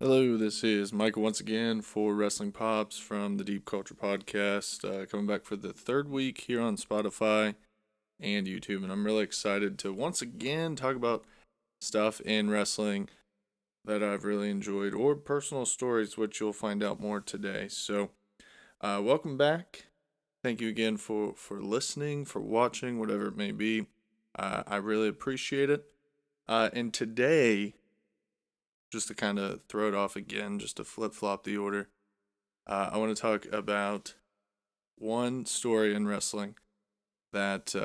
Hello, this is Michael once again for Wrestling Pops from the Deep Culture Podcast, coming back for the third week here on Spotify and YouTube. And I'm really excited to once again talk about stuff in wrestling that I've really enjoyed or personal stories, which you'll find out more today. So, welcome back. Thank you again for listening, for watching, whatever it may be. I really appreciate it. And today, just to kind of throw it off again, just to flip flop the order, I want to talk about one story in wrestling that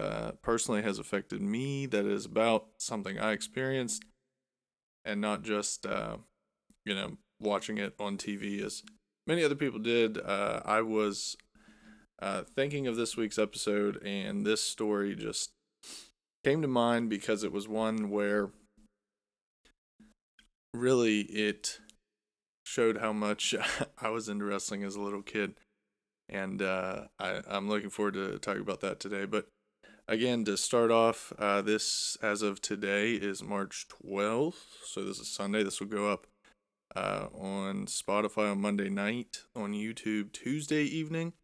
personally has affected me, that is about something I experienced, and not just, watching it on TV as many other people did. I was thinking of this week's episode, and this story just came to mind because it was one where really it showed how much I was into wrestling as a little kid. And I'm looking forward to talking about that today. But again, to start off, this, as of today, is March 12th. So this is Sunday. This will go up on Spotify on Monday night, on YouTube Tuesday evening.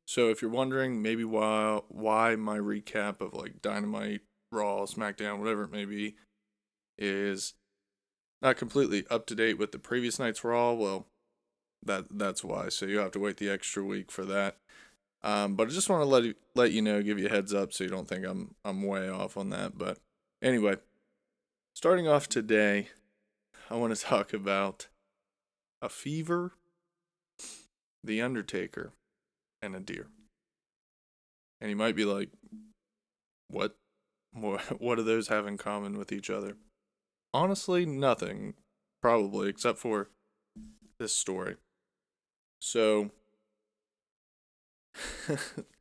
So if you're wondering maybe why my recap of like Dynamite, Raw, SmackDown, whatever it may be, is not completely up to date with the previous night's Raw, well, that's why. So you have to wait the extra week for that. But I just want to let you know, give you a heads up, so you don't think I'm way off on that. But anyway, starting off today, I want to talk about a fever, the Undertaker, and a deer. And you might be like, what? What do those have in common with each other? Honestly, nothing, probably, except for this story. So,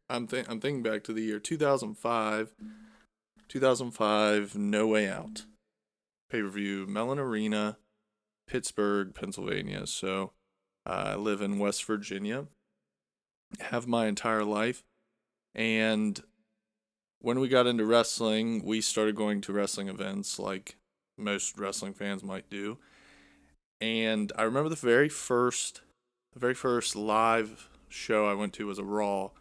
I'm thinking back to the year 2005. 2005, No Way Out. Pay-per-view, Mellon Arena, Pittsburgh, Pennsylvania. So, I live in West Virginia, have my entire life. And when we got into wrestling, we started going to wrestling events like most wrestling fans might do. And I remember the very first live show I went to was a Raw.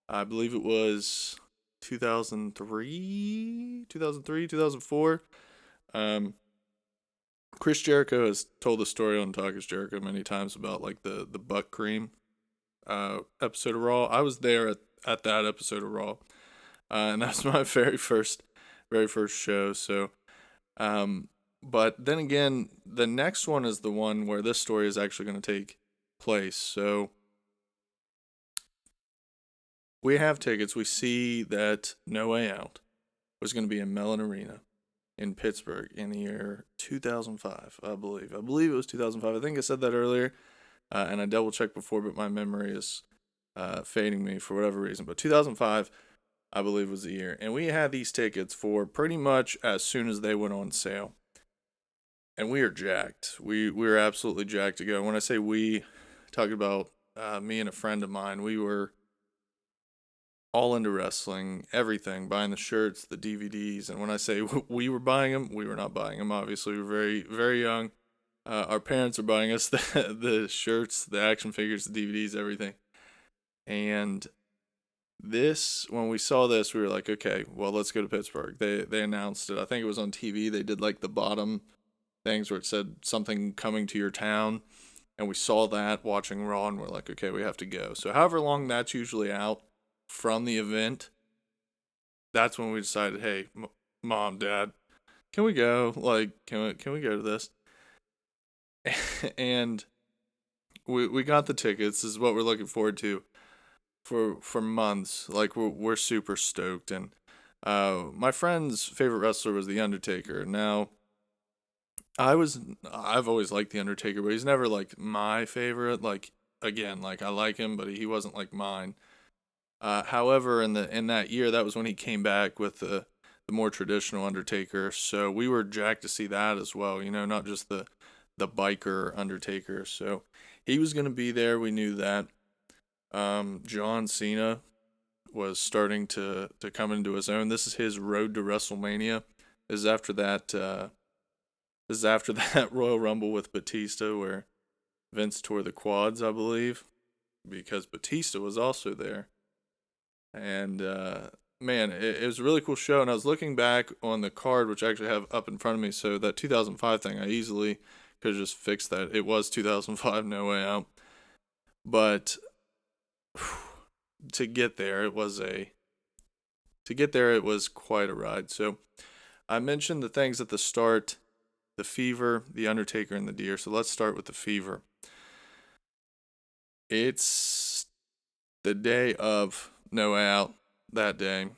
I believe it was 2004. Um, Chris Jericho has told the story on Talk is Jericho many times about like the butt cream episode of Raw. I was there at that episode of Raw, and that's my very first show. So, um, but then again, the next one is the one where this story is actually going to take place. So we have tickets. We see that No Way Out was going to be in Mellon Arena in Pittsburgh in the year 2005, I believe. I believe it was 2005. I think I said that earlier, and I double checked before, but my memory is fading me for whatever reason. But 2005, I believe, was the year. And we had these tickets for pretty much as soon as they went on sale. And we are jacked. We were absolutely jacked to go. When I say we, talking about me and a friend of mine, we were all into wrestling, everything, buying the shirts, the DVDs. And when I say we were buying them, we were not buying them. Obviously, we were very, very young. Our parents were buying us the shirts, the action figures, the DVDs, everything. And when we saw this, we were like, okay, well, let's go to Pittsburgh. They announced it. I think it was on TV. They did like the bottom things where it said something coming to your town. And we saw that watching Raw, and we're like, okay, we have to go. So, however long that's usually out from the event, that's when we decided, hey, mom, dad, can we go? Like, can we go to this? And we got the tickets. This is what we're looking forward to for months. Like, we're super stoked. And my friend's favorite wrestler was the Undertaker. Now, I've always liked the Undertaker, but he's never like my favorite. Like, again, like I like him, but he wasn't like mine. However, in that year, that was when he came back with the more traditional Undertaker. So we were jacked to see that as well. You know, not just the biker Undertaker. So he was gonna be there. We knew that. John Cena was starting to come into his own. This is his road to WrestleMania. This is after that This is after that Royal Rumble with Batista where Vince tore the quads, I believe, because Batista was also there. And man, it was a really cool show. And I was looking back on the card, which I actually have up in front of me. So that 2005 thing, I easily could have just fixed that. It was 2005, No Way Out. But to get there, it was quite a ride. So I mentioned the things at the start: the fever, the Undertaker, and the deer. So let's start with the fever. It's the day of No Way Out that day,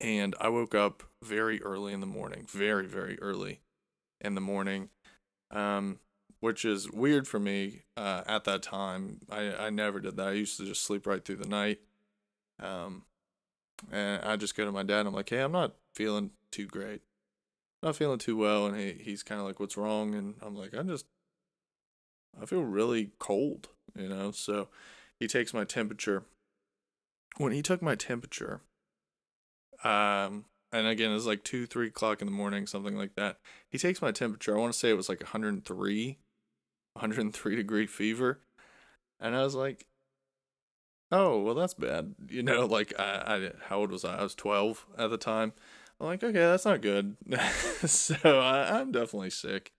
and I woke up very early in the morning, very, very early in the morning, which is weird for me at that time. I never did that. I used to just sleep right through the night. Um, and I just go to my dad and I'm like, hey, I'm not feeling too great. Not feeling too well. And he's kind of like, what's wrong? And I'm like, I feel really cold, you know? So he takes my temperature. When he took my temperature, and again, it's like 2, 3 o'clock in the morning, something like that. He takes my temperature. I want to say it was like 103 degree fever. And I was like, oh, well, that's bad. You know, like, how old was I? I was 12 at the time. I'm like, okay, that's not good. So I'm definitely sick.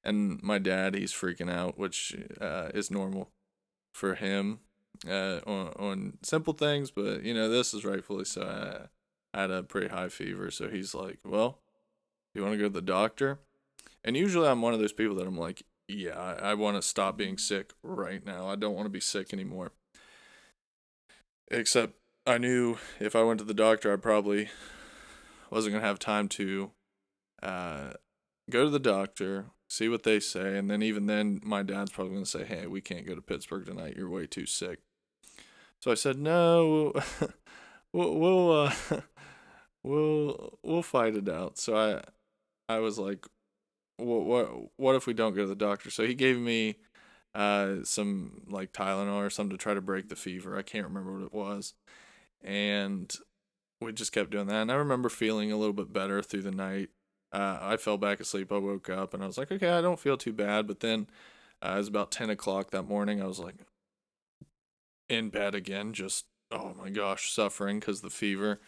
And my dad, he's freaking out, which is normal for him on simple things. But, you know, this is rightfully so. I had a pretty high fever. So he's like, well, you want to go to the doctor? And usually I'm one of those people that I'm like, yeah, I want to stop being sick right now. I don't want to be sick anymore. Except I knew if I went to the doctor, I probably wasn't going to have time to uh, go to the doctor, see what they say, and then even then, my dad's probably going to say, hey, we can't go to Pittsburgh tonight. You're way too sick. So I said, no, we'll we'll fight it out. So I was like, what if we don't go to the doctor? So he gave me some like Tylenol or something to try to break the fever. I can't remember what it was. And we just kept doing that. And I remember feeling a little bit better through the night. I fell back asleep. I woke up and I was like, okay, I don't feel too bad. But then it was about 10 o'clock that morning. I was like in bed again, just, oh my gosh, suffering because the fever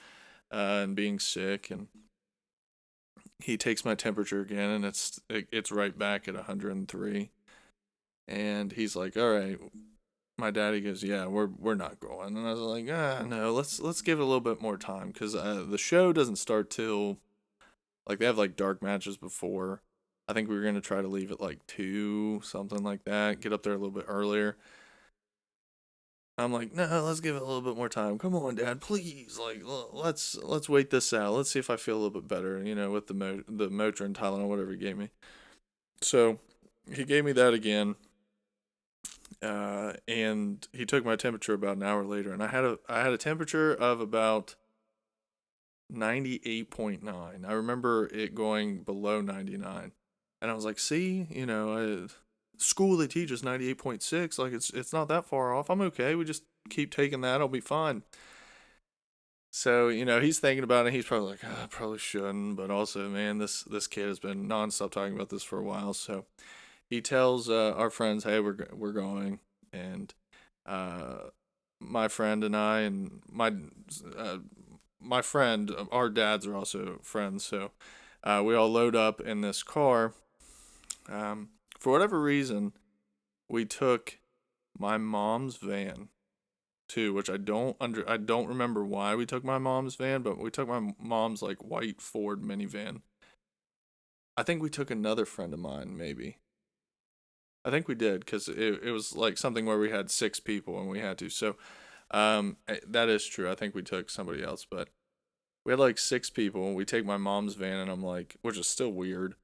and being sick. And he takes my temperature again and it's right back at 103. And he's like, all right. My daddy goes, yeah, we're not going. And I was like, no, let's give it a little bit more time because the show doesn't start till like they have like dark matches before. I think we were gonna try to leave at like 2, something like that. Get up there a little bit earlier. I'm like, no, let's give it a little bit more time. Come on, Dad, please. Like, let's wait this out. Let's see if I feel a little bit better. You know, with the Motrin, Tylenol, whatever he gave me. So he gave me that again. And he took my temperature about an hour later, and I had a temperature of about 98.9. I remember it going below 99, and I was like, "See, you know, school they teach us 98.6. Like it's not that far off. I'm okay. We just keep taking that. I'll be fine." So you know, he's thinking about it. He's probably like, I probably shouldn't, but also, man, this kid has been nonstop talking about this for a while, so he tells our friends, "Hey, we're going," and uh, my friend and I and uh, my friend, our dads are also friends, so we all load up in this car. For whatever reason, we took my mom's van too, which I don't remember why we took my mom's van, but we took my mom's like white Ford minivan. I think we took another friend of mine, maybe. I think we did because it was like something where we had 6 people and we had to. So that is true. I think we took somebody else, but we had like 6 people. And we take my mom's van, and I'm like, which is still weird.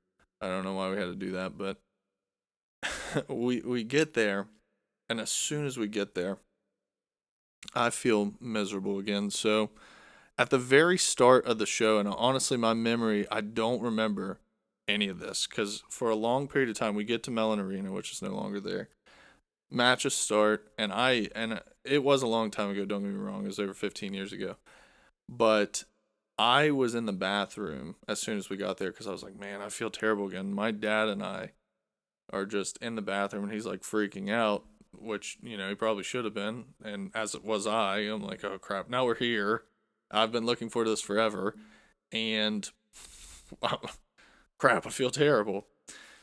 I don't know why we had to do that, but we get there, and as soon as we get there, I feel miserable again. So at the very start of the show, and honestly, my memory, I don't remember any of this because for a long period of time, we get to Mellon Arena, which is no longer there. Matches start, and it was a long time ago. Don't get me wrong; it was over 15 years ago. But I was in the bathroom as soon as we got there because I was like, man, I feel terrible again. My dad and I are just in the bathroom and he's like freaking out, which, he probably should have been. And as it was I'm like, oh crap, now we're here. I've been looking forward to this forever. And crap, I feel terrible.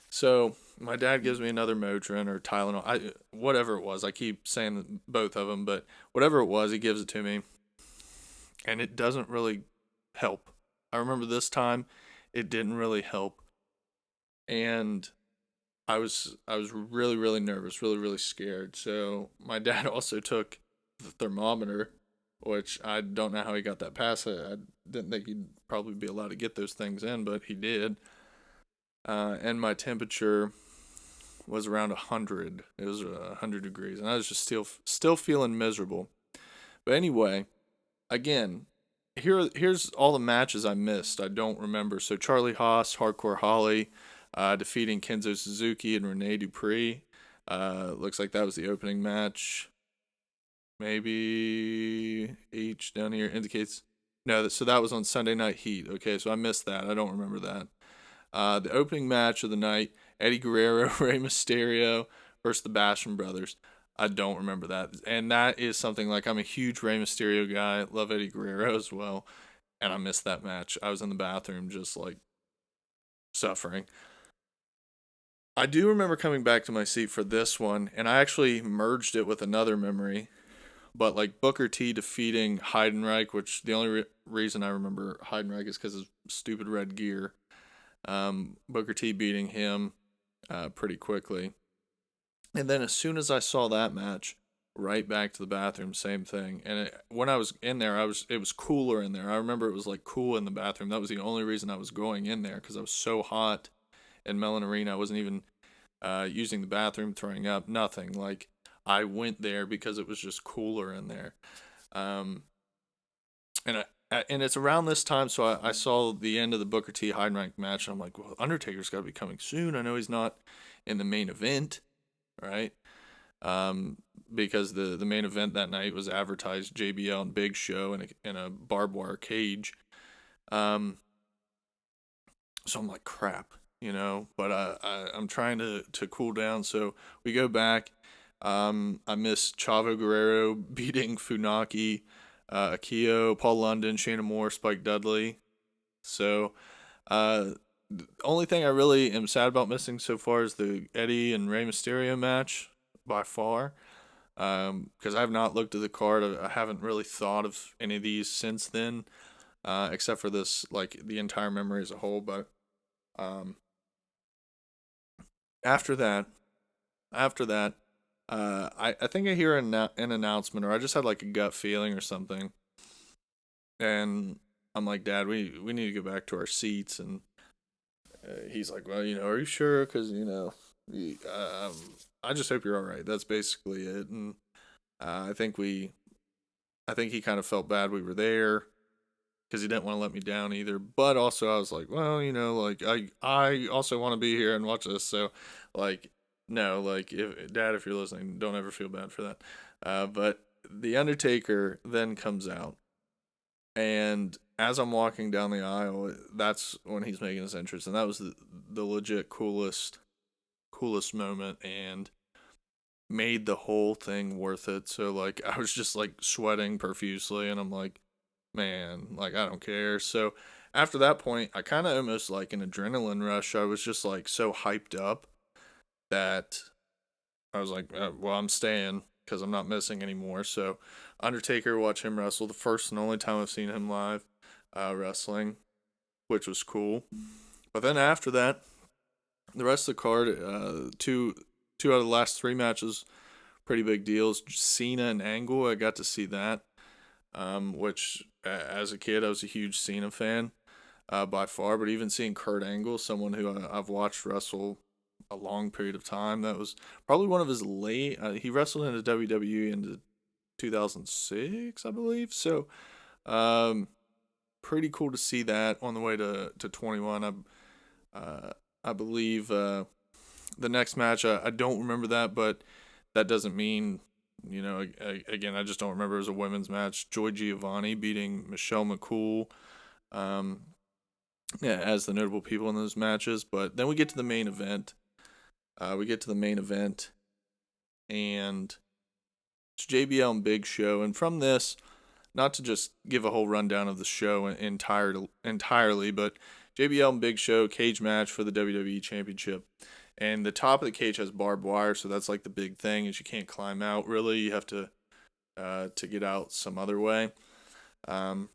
So my dad gives me another Motrin or Tylenol, whatever it was. I keep saying both of them, but whatever it was, he gives it to me, and it doesn't really help. I remember this time, it didn't really help, and I was really really nervous, really really scared. So my dad also took the thermometer, which I don't know how he got that past. I didn't think he'd probably be allowed to get those things in, but he did. And my temperature was around 100. It was 100 degrees, and I was just still feeling miserable. But anyway, again, here's all the matches I missed. I don't remember. So Charlie Haas, Hardcore Holly, defeating Kenzo Suzuki and Rene Dupree. Looks like that was the opening match. Maybe H down here indicates no. So that was on Sunday Night Heat. Okay, so I missed that. I don't remember that. The opening match of the night: Eddie Guerrero, Rey Mysterio versus the Basham Brothers. I don't remember that, and that is something like I'm a huge Rey Mysterio guy. Love Eddie Guerrero as well, and I missed that match. I was in the bathroom just like suffering. I do remember coming back to my seat for this one, and I actually merged it with another memory. But like Booker T defeating Heidenreich, which the only reason I remember Heidenreich is because of stupid red gear. Booker T beating him pretty quickly. And then as soon as I saw that match, right back to the bathroom, same thing. And when I was in there, it was cooler in there. I remember it was like cool in the bathroom. That was the only reason I was going in there because I was so hot in Mellon Arena. I wasn't even using the bathroom, throwing up, nothing. Like I went there because it was just cooler in there. Um, and it's around this time, so I saw the end of the Booker T Heidenreich match, and I'm like, well, Undertaker's got to be coming soon. I know he's not in the main event, right? Um, because the main event that night was advertised JBL and Big Show in a barbed wire cage. Um, so I'm like, crap, But I'm trying to cool down, so we go back. I miss Chavo Guerrero beating Funaki, Akio, Paul London, Shayna Moore, Spike Dudley. So, the only thing I really am sad about missing so far is the Eddie and Rey Mysterio match by far. Because I have not looked at the card. I haven't really thought of any of these since then, except for this, like the entire memory as a whole. But um, after that, after that, I think I hear an announcement, or I just had like a gut feeling or something, and I'm like, Dad, we need to go back to our seats, and he's like, well, are you sure? Because I just hope you're all right. That's basically it, and I think I think he kind of felt bad we were there because he didn't want to let me down either. But also, I was like, well, like I also want to be here and watch this. So, like, no, like, if you're listening, don't ever feel bad for that. But the Undertaker then comes out, and as I'm walking down the aisle, that's when he's making his entrance, and that was the legit coolest moment, and made the whole thing worth it. So like I was just like sweating profusely, and I'm like, man, like I don't care. So after that point, I kind of almost like an adrenaline rush. I was just like so hyped up that I was like, well, I'm staying because I'm not missing anymore. So Undertaker, watch him wrestle. The first and only time I've seen him live wrestling, which was cool. But then after that, the rest of the card, two out of the last three matches, pretty big deals. Cena and Angle, I got to see that. Which as a kid I was a huge Cena fan, by far. But even seeing Kurt Angle, someone who I've watched wrestle a long period of time, that was probably one of his late. He wrestled in the WWE in 2006, I believe. So, um, pretty cool to see that on the way to 21. I believe the next match, I don't remember that, but that doesn't mean, again, I just don't remember. It was a women's match. Joy Giovanni beating Michelle McCool. yeah, as the notable people in those matches. But then we get to the main event. And it's JBL and Big Show. And from this, not to just give a whole rundown of the show entirely, but JBL and Big Show cage match for the WWE Championship. And the top of the cage has barbed wire, so that's like the big thing is you can't climb out. Really, you have to get out some other way. Um,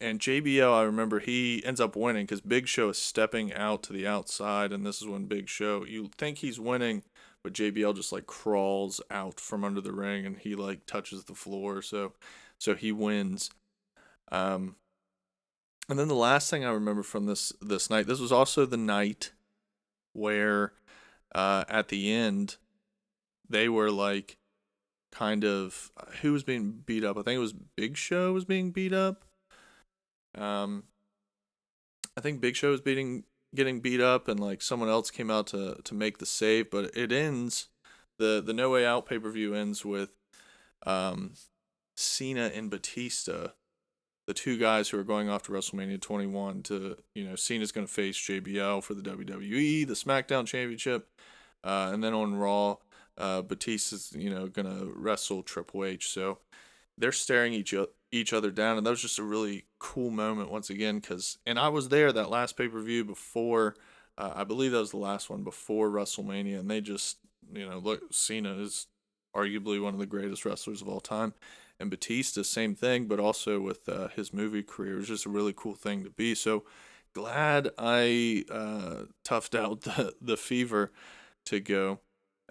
and JBL, I remember he ends up winning because Big Show is stepping out to the outside, and this is when Big Show, you think he's winning, but JBL just like crawls out from under the ring and he like touches the floor, so he wins. Um, and then the last thing I remember from this night, this was also the night where at the end they were like kind of who was being beat up? I think it was Big Show was being beat up. I think Big Show was getting beat up, and like someone else came out to make the save. But it ends the No Way Out pay-per-view ends with um, Cena and Batista, the two guys who are going off to WrestleMania 21 to, Cena's going to face JBL for the WWE, the SmackDown Championship, and then on Raw, Batista's going to wrestle Triple H. So they're staring each other down, and that was just a really cool moment once again. And I was there that last pay per view before. I believe that was the last one before WrestleMania, and they just look. Cena is arguably one of the greatest wrestlers of all time, and Batista same thing, but also with his movie career, it was just a really cool thing to be. So glad I toughed out the fever to go.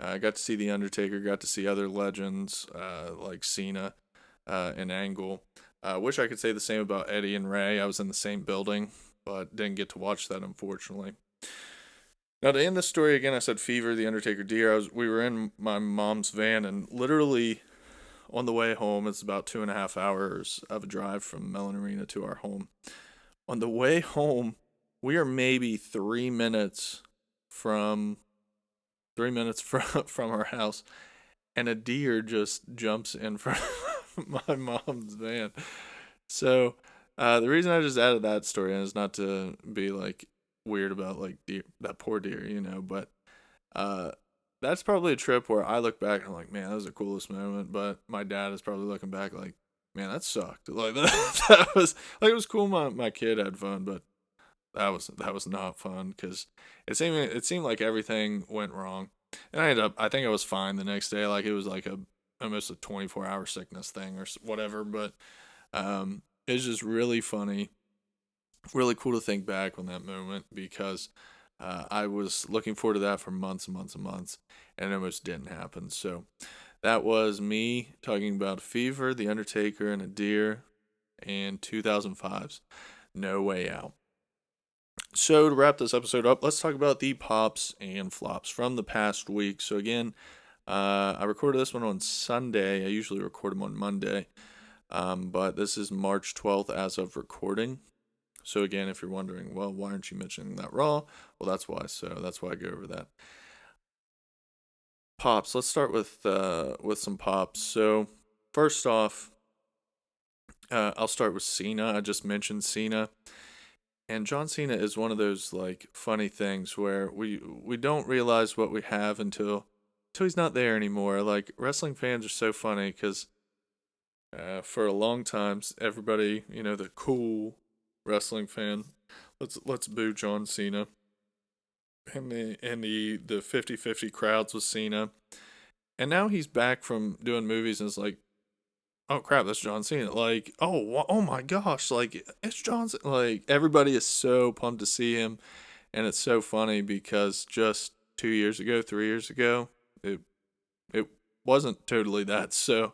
I got to see The Undertaker, got to see other legends like Cena and Angle. Wish I could say the same about Eddie and Ray. I was in the same building, but didn't get to watch that, unfortunately. Now, to end the story again, I said fever, The Undertaker, deer. We were in my mom's van, and literally on the way home, it's about 2.5 hours of a drive from Mellon Arena to our home. On the way home, we are maybe 3 minutes from 3 minutes from our house, and a deer just jumps in front of my mom's van. So the reason I just added that story in is not to be like weird about like deer, that poor deer, but uh, that's probably a trip where I look back and I'm like, man, that was the coolest moment. But my dad is probably looking back like, man, that sucked. Like that was like it was cool. My kid had fun, but that was not fun because it seemed like everything went wrong, and I think I was fine the next day. Like it was like almost a 24-hour sickness thing or whatever. But it's just really funny, really cool to think back on that moment because I was looking forward to that for months and months and months, and it almost didn't happen. So that was me talking about Fever, The Undertaker, and a deer, and 2005's No Way Out. So to wrap this episode up, let's talk about the pops and flops from the past week. So again, I recorded this one on Sunday. I usually record them on Monday, but this is March 12th as of recording. So again, if you're wondering, well, why aren't you mentioning that Raw? Well, that's why. So that's why I go over that. Pops. Let's start with some pops. So first off, I'll start with Cena. I just mentioned Cena. And John Cena is one of those like funny things where we don't realize what we have until he's not there anymore. Like wrestling fans are so funny because for a long time everybody, the cool wrestling fan, let's boo John Cena, and the 50-50 crowds with Cena, and now he's back from doing movies and it's like, oh crap, that's John Cena. Like, oh my gosh, like it's John Cena. Like everybody is so pumped to see him, and it's so funny because just 2 years ago, 3 years ago, it wasn't totally that. So,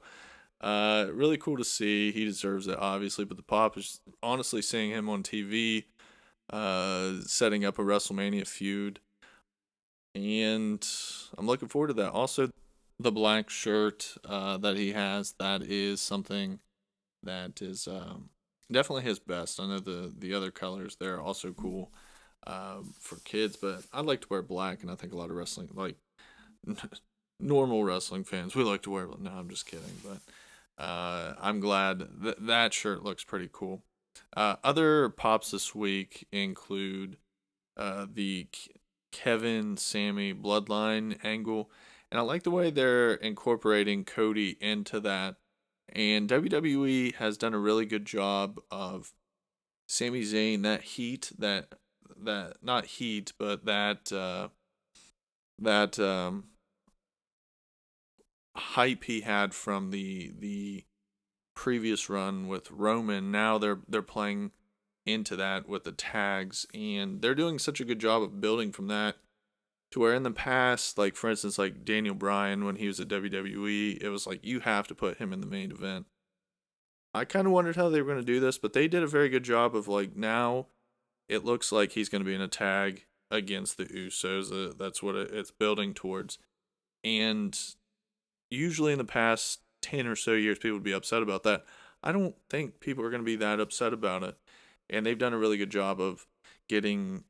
really cool to see. He deserves it, obviously. But the pop is honestly seeing him on TV, setting up a WrestleMania feud, and I'm looking forward to that. Also, the black shirt that he has, that is something that is definitely his best. I know the other colors there are also cool for kids, but I like to wear black, and I think a lot of wrestling, like normal wrestling fans, we like to wear. No, I'm just kidding, but I'm glad that shirt looks pretty cool. Other pops this week include the Kevin Sammy bloodline angle, and I like the way they're incorporating Cody into that. And WWE has done a really good job of Sami Zayn, that heat, that not heat, but that hype he had from the previous run with Roman. Now they're playing into that with the tags, and they're doing such a good job of building from that to where in the past, like for instance, like Daniel Bryan when he was at WWE, it was like you have to put him in the main event. I kind of wondered how they were going to do this, but they did a very good job of like now it looks like he's going to be in a tag against the Usos. That's what it's building towards. And usually in the past 10 or so years, people would be upset about that. I don't think people are going to be that upset about it. And they've done a really good job of getting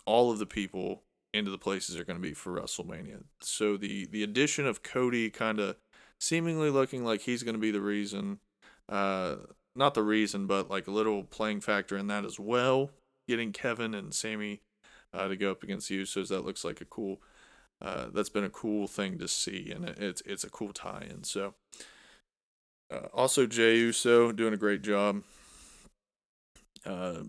all of the people into the places they're going to be for WrestleMania. So the addition of Cody kind of seemingly looking like he's going to be the reason, uh, not the reason, but like a little playing factor in that as well. Getting Kevin and Sammy to go up against the Usos, that looks like a cool. That's been a cool thing to see, and it's a cool tie-in. So, also Jey Uso doing a great job. Uh,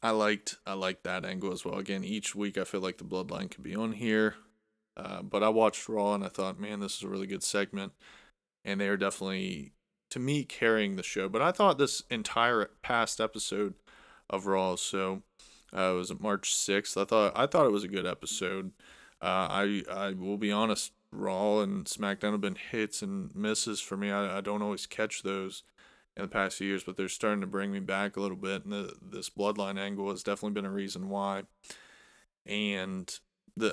I liked that angle as well. Again, each week I feel like the Bloodline could be on here, but I watched Raw and I thought, man, this is a really good segment, and they are definitely to me carrying the show. But I thought this entire past episode of Raw, so it was March 6th. I thought it was a good episode. I will be honest, Raw and SmackDown have been hits and misses for me. I don't always catch those in the past few years, but they're starting to bring me back a little bit. And this bloodline angle has definitely been a reason why. And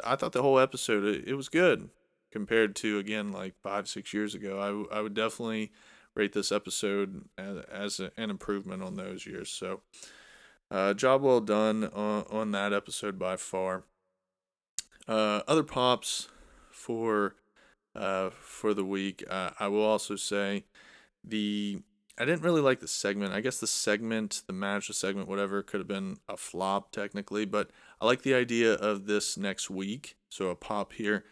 I thought the whole episode it was good compared to again like 5-6 years ago. I would definitely rate this episode as an improvement on those years. So job well done on that episode by far. Other pops for the week. I will also say the I didn't really like the segment. I guess the match, the segment, whatever, could have been a flop technically, but I like the idea of this next week. So a pop here.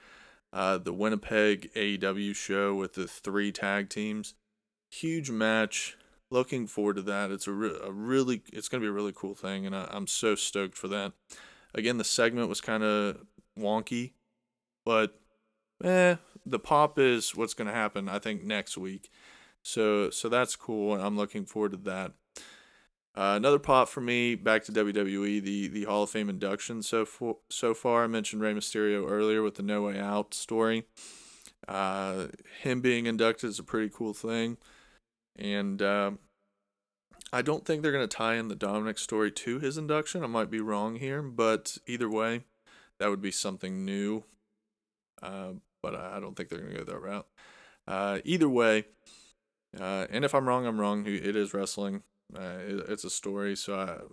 The Winnipeg AEW show with the 3 tag teams. Huge match. Looking forward to that. It's it's going to be a really cool thing, and I'm so stoked for that. Again, the segment was kind of wonky, but the pop is what's going to happen, I think, next week. So that's cool, and I'm looking forward to that. Another pop for me, back to WWE, the Hall of Fame induction. So far, I mentioned Rey Mysterio earlier with the No Way Out story. Him being inducted is a pretty cool thing, and I don't think they're going to tie in the Dominic story to his induction. I might be wrong here, but either way, that would be something new. Uh, but I don't think they're going to go that route. Either way, and if I'm wrong, I'm wrong. It is wrestling. It's a story, so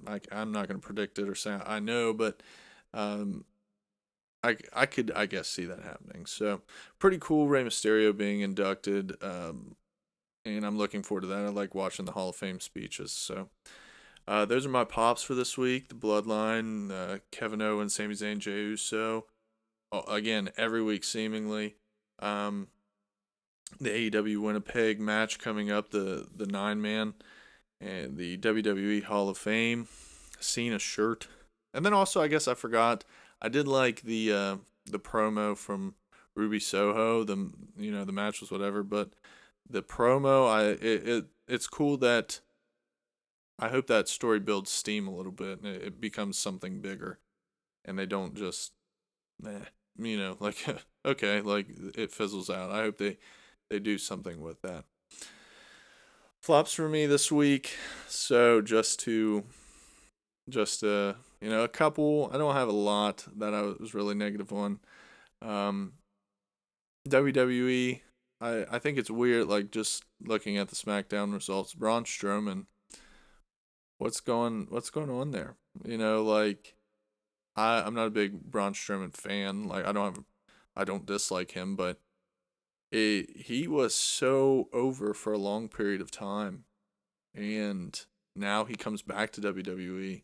I'm not going to predict it or say I know, but um, I could, I guess, see that happening. So pretty cool, Rey Mysterio being inducted, and I'm looking forward to that. I like watching the Hall of Fame speeches. So those are my pops for this week. The Bloodline, Kevin Owens, Sami Zayn, Jey Uso. Again, every week seemingly. The AEW Winnipeg match coming up, the 9-man, and the WWE Hall of Fame. Cena shirt, and then also I guess I forgot I did like the promo from Ruby Soho. The match was whatever, but the promo it's cool that I hope that story builds steam a little bit and it becomes something bigger, and they don't just like okay, like it fizzles out. I hope they do something with that. Flops for me this week. So a couple. I don't have a lot that I was really negative on. Um, WWE. I think it's weird. Like just looking at the SmackDown results, Braun Strowman. What's going on there? Like I'm not a big Braun Strowman fan. Like I don't dislike him, but he was so over for a long period of time, and Now he comes back to WWE,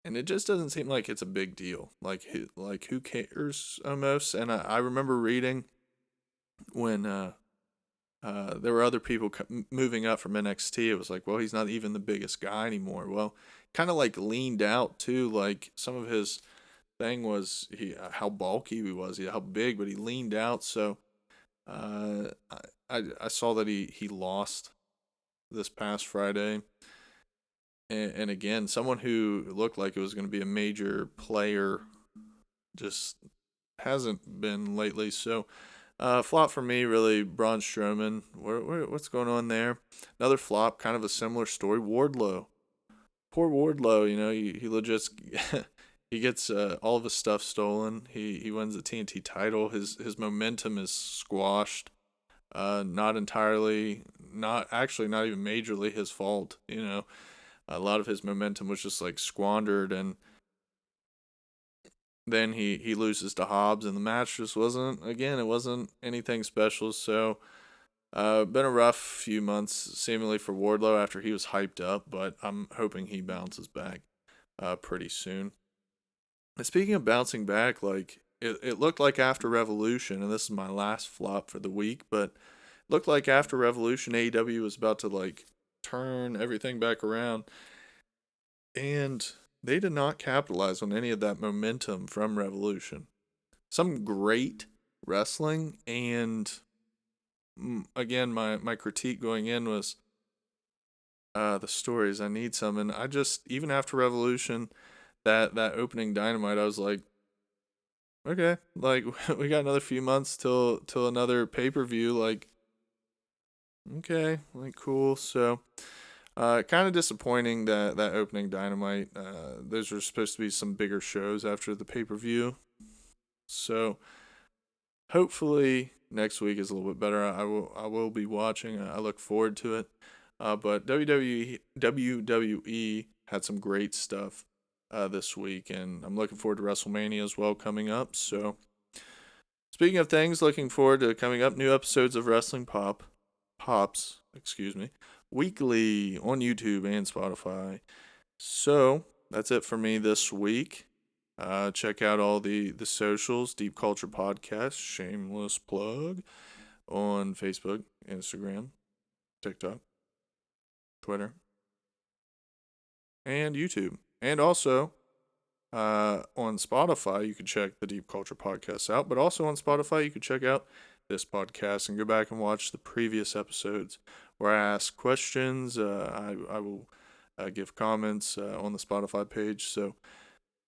and it just doesn't seem like it's a big deal. Who cares almost? And I remember reading when there were other people moving up from NXT. It was like, well, he's not even the biggest guy anymore. Well, kind of like leaned out too. Like some of his thing was how bulky he was, how big, but he leaned out. So I saw that he lost this past Friday, and again, someone who looked like it was going to be a major player just hasn't been lately. So flop for me, really, Braun Strowman. What's going on there? Another flop, kind of a similar story. Wardlow. Poor Wardlow, he legit he gets all of his stuff stolen. He wins the TNT title. His momentum is squashed. Not entirely, not actually, not even majorly his fault. A lot of his momentum was just like squandered, and then he loses to Hobbs, and the match just wasn't. Again, it wasn't anything special. So, been a rough few months, seemingly for Wardlow after he was hyped up, but I'm hoping he bounces back, pretty soon. And speaking of bouncing back, like it looked like after Revolution, and this is my last flop for the week, but it looked like after Revolution, AEW was about to like turn everything back around, and they did not capitalize on any of that momentum from Revolution. Some great wrestling, and again, my critique going in was the stories. I need some, and I just, even after Revolution, that opening Dynamite, I was like, okay, like we got another few months till another pay-per-view, like, okay, like, cool. So kind of disappointing that opening Dynamite. Those were supposed to be some bigger shows after the pay-per-view, so hopefully next week is a little bit better. I will be watching. I look forward to it. But WWE had some great stuff this week, and I'm looking forward to WrestleMania as well coming up. So, speaking of things, looking forward to coming up, new episodes of Wrestling Pops, excuse me, weekly on YouTube and Spotify. So that's it for me this week. Check out all the socials, Deep Culture Podcast, shameless plug, on Facebook, Instagram, TikTok, Twitter, and YouTube. And also on Spotify, you can check the Deep Culture Podcast out. But also on Spotify, you can check out this podcast and go back and watch the previous episodes where I ask questions. I will give comments on the Spotify page. So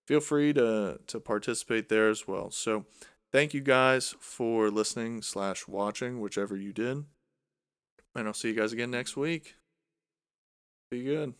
feel free to participate there as well. So thank you guys for listening / watching, whichever you did. And I'll see you guys again next week. Be good.